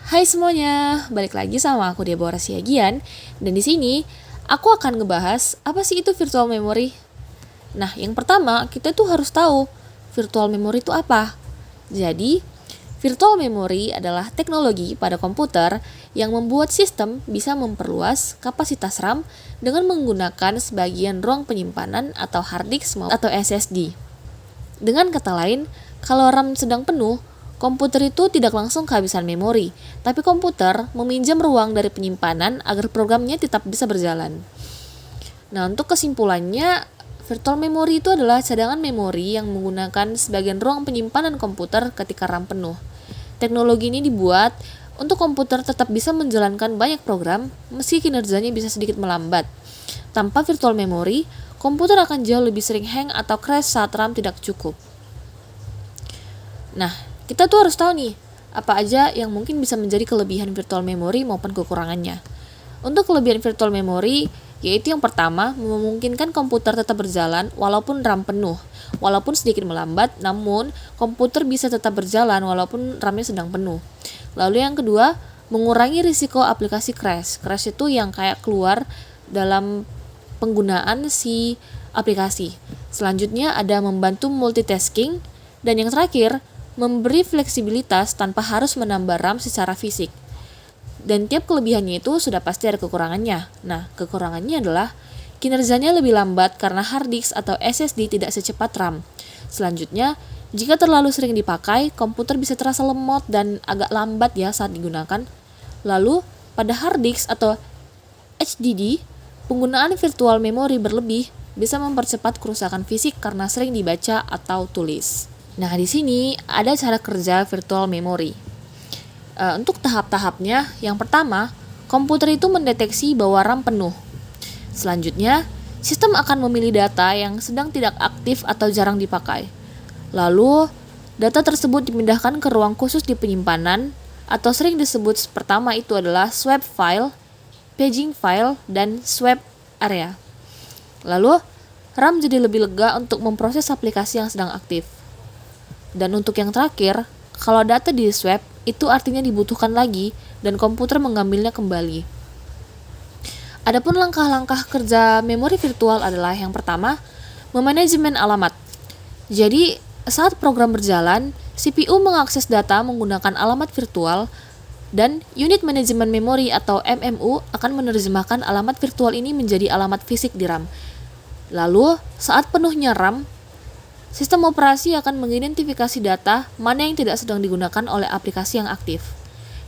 Hai semuanya, balik lagi sama aku Deborah Siagian. Dan di sini aku akan ngebahas apa sih itu virtual memory. Nah, yang pertama kita tuh harus tahu virtual memory itu apa. Jadi, virtual memory adalah teknologi pada komputer yang membuat sistem bisa memperluas kapasitas RAM dengan menggunakan sebagian ruang penyimpanan atau hard disk atau SSD. Dengan kata lain, kalau RAM sedang penuh, komputer itu tidak langsung kehabisan memori, tapi komputer meminjam ruang dari penyimpanan agar programnya tetap bisa berjalan. Nah, untuk kesimpulannya, virtual memory itu adalah cadangan memori yang menggunakan sebagian ruang penyimpanan komputer ketika RAM penuh. Teknologi ini dibuat untuk komputer tetap bisa menjalankan banyak program meski kinerjanya bisa sedikit melambat. Tanpa virtual memory, komputer akan jauh lebih sering hang atau crash saat RAM tidak cukup. Nah, kita tuh harus tahu nih, apa aja yang mungkin bisa menjadi kelebihan virtual memory maupun kekurangannya. Untuk kelebihan virtual memory, yaitu yang pertama, memungkinkan komputer tetap berjalan walaupun RAM penuh. Walaupun sedikit melambat, namun komputer bisa tetap berjalan walaupun RAM-nya sedang penuh. Lalu yang kedua, mengurangi risiko aplikasi crash. Crash itu yang kayak keluar dalam penggunaan si aplikasi. Selanjutnya ada membantu multitasking. Dan yang terakhir, memberi fleksibilitas tanpa harus menambah RAM secara fisik. Dan tiap kelebihannya itu sudah pasti ada kekurangannya. Nah, kekurangannya adalah kinerjanya lebih lambat karena hard disk atau SSD tidak secepat RAM. Selanjutnya, jika terlalu sering dipakai, komputer bisa terasa lemot dan agak lambat ya saat digunakan. Lalu, pada hard disk atau HDD, penggunaan virtual memory berlebih bisa mempercepat kerusakan fisik karena sering dibaca atau tulis. Nah, di sini ada cara kerja virtual memory. Untuk tahap-tahapnya, yang pertama, komputer itu mendeteksi bahwa RAM penuh. Selanjutnya, sistem akan memilih data yang sedang tidak aktif atau jarang dipakai. Lalu, data tersebut dipindahkan ke ruang khusus di penyimpanan, atau sering disebut pertama itu adalah swap file, paging file, dan swap area. Lalu, RAM jadi lebih lega untuk memproses aplikasi yang sedang aktif. Dan untuk yang terakhir, kalau data di swap, itu artinya dibutuhkan lagi dan komputer mengambilnya kembali. Adapun langkah-langkah kerja memori virtual adalah yang pertama, memanajemen alamat. Jadi, saat program berjalan, CPU mengakses data menggunakan alamat virtual dan unit manajemen memori atau MMU akan menerjemahkan alamat virtual ini menjadi alamat fisik di RAM. Lalu, saat penuhnya RAM, sistem operasi akan mengidentifikasi data mana yang tidak sedang digunakan oleh aplikasi yang aktif.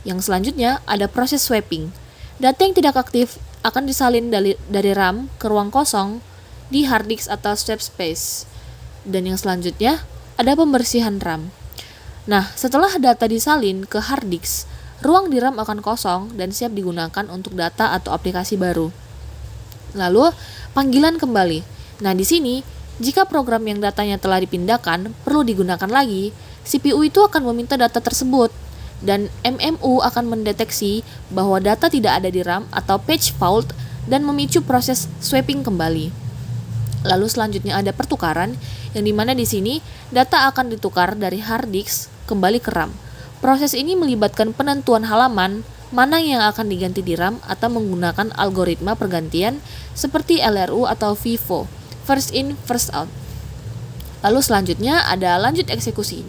Yang selanjutnya ada proses swapping. Data yang tidak aktif akan disalin dari RAM ke ruang kosong di hard disk atau swap space. Dan yang selanjutnya ada pembersihan RAM. Nah, setelah data disalin ke hard disk, ruang di RAM akan kosong dan siap digunakan untuk data atau aplikasi baru. Lalu, panggilan kembali. Nah, di sini jika program yang datanya telah dipindahkan perlu digunakan lagi, CPU itu akan meminta data tersebut dan MMU akan mendeteksi bahwa data tidak ada di RAM atau page fault dan memicu proses swapping kembali. Lalu selanjutnya ada pertukaran yang dimana di sini data akan ditukar dari hard disk kembali ke RAM. Proses ini melibatkan penentuan halaman mana yang akan diganti di RAM atau menggunakan algoritma pergantian seperti LRU atau FIFO. First in, first out. Lalu selanjutnya ada lanjut eksekusi.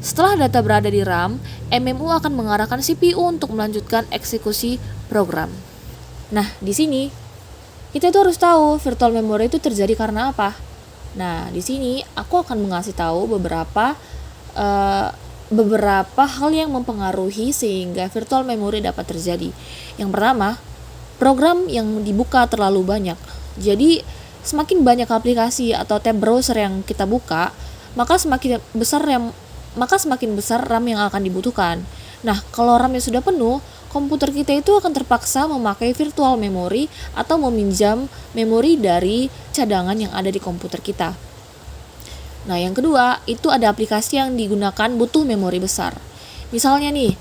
Setelah data berada di RAM, MMU akan mengarahkan CPU untuk melanjutkan eksekusi program. Nah, di sini kita tuh harus tahu virtual memory itu terjadi karena apa. Nah, di sini aku akan mengasih tahu beberapa hal yang mempengaruhi sehingga virtual memory dapat terjadi. Yang pertama, program yang dibuka terlalu banyak. Jadi semakin banyak aplikasi atau tab browser yang kita buka, maka semakin besar RAM yang akan dibutuhkan. Nah, kalau RAM-nya sudah penuh, komputer kita itu akan terpaksa memakai virtual memory atau meminjam memori dari cadangan yang ada di komputer kita. Nah, yang kedua, itu ada aplikasi yang digunakan butuh memori besar. Misalnya nih,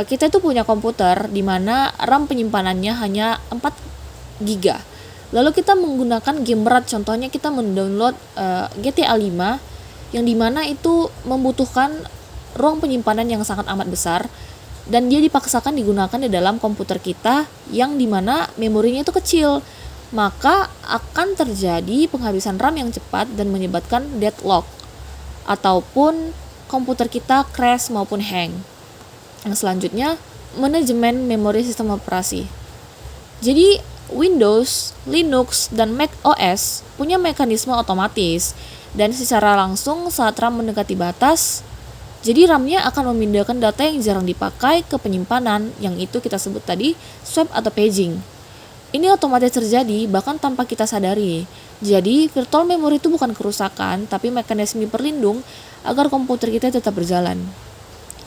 kita tuh punya komputer di mana RAM penyimpanannya hanya 4 GB. Lalu kita menggunakan game berat, contohnya kita mendownload GTA 5 yang dimana itu membutuhkan ruang penyimpanan yang sangat amat besar. dan dia dipaksakan digunakan di dalam komputer kita yang dimana memorinya itu kecil, maka akan terjadi penghabisan RAM yang cepat dan menyebabkan deadlock ataupun komputer kita crash maupun hang. Yang selanjutnya, manajemen memori sistem operasi. Jadi Windows, Linux, dan Mac OS punya mekanisme otomatis dan secara langsung saat RAM mendekati batas, jadi RAM-nya akan memindahkan data yang jarang dipakai ke penyimpanan yang itu kita sebut tadi swap atau paging. Ini otomatis terjadi bahkan tanpa kita sadari. Jadi virtual memory itu bukan kerusakan tapi mekanisme perlindung agar komputer kita tetap berjalan.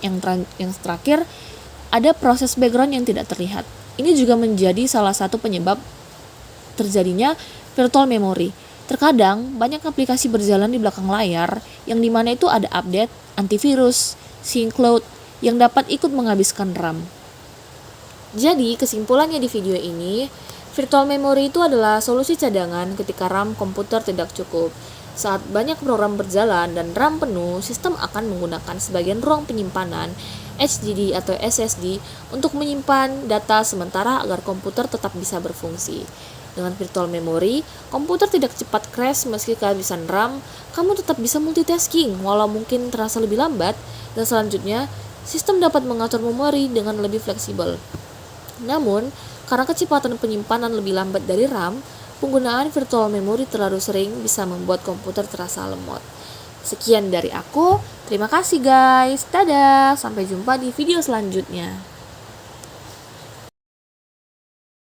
Yang terakhir, ada proses background yang tidak terlihat. Ini juga menjadi salah satu penyebab terjadinya virtual memory. Terkadang banyak aplikasi berjalan di belakang layar yang dimana itu ada update, antivirus, sync load yang dapat ikut menghabiskan RAM. Jadi kesimpulannya di video ini, virtual memory itu adalah solusi cadangan ketika RAM komputer tidak cukup. Saat banyak program berjalan dan RAM penuh, sistem akan menggunakan sebagian ruang penyimpanan HDD atau SSD untuk menyimpan data sementara agar komputer tetap bisa berfungsi. Dengan virtual memory, komputer tidak cepat crash meski kehabisan RAM, kamu tetap bisa multitasking walau mungkin terasa lebih lambat, dan selanjutnya, sistem dapat mengatur memori dengan lebih fleksibel. Namun, karena kecepatan penyimpanan lebih lambat dari RAM, penggunaan virtual memory terlalu sering bisa membuat komputer terasa lemot. Sekian dari aku, terima kasih guys, dadah, sampai jumpa di video selanjutnya.